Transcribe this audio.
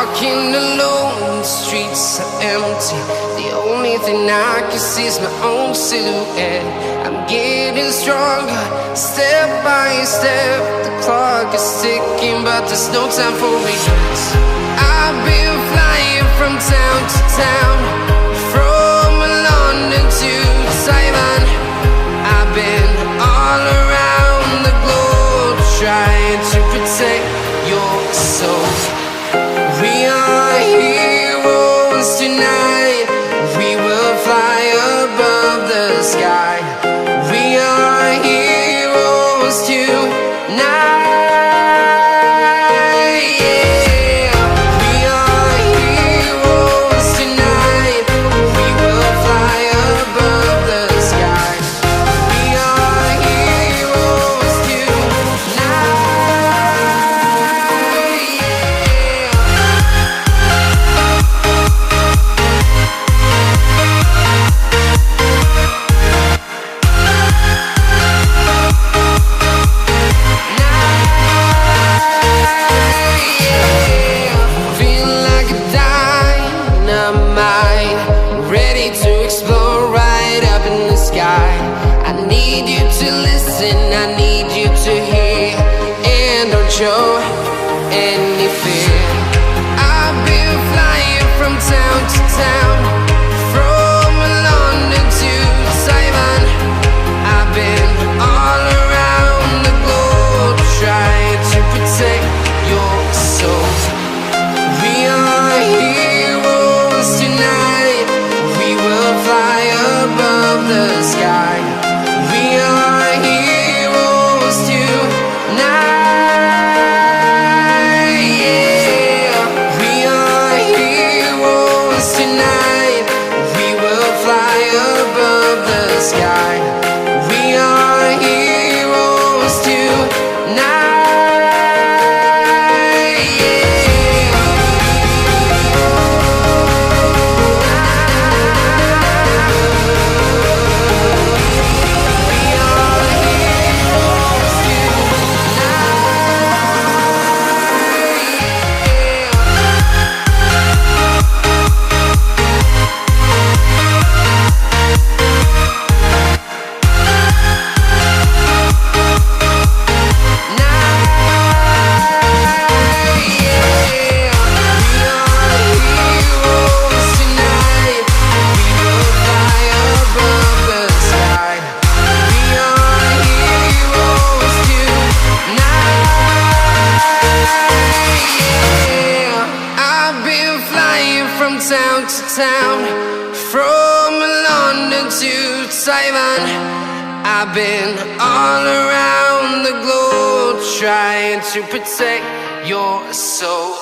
walking alone, the streets are empty. The only thing I can see is my own silhouette. I'm getting stronger, step by step. The clock is ticking, but there's no time for regrets. I've been flying from town to town, from London to Taiwan. I've been all around the globe, trying to protect your soul. We are heroes tonight. We will fly above the sky. We are heroes tonight. I need you to listen, I need you to hear, and don't show any fear. I've been flying from town to town, from London to Taiwan. I've been all around the globe, trying to protect your soul. We are heroes tonight. We will fly above the sky. We are heroes tonight. Yeah. We are heroes tonight. We will fly above the sky. We are heroes tonight. From town to town, from London to Taiwan. I've been all around the globe, trying to protect your soul.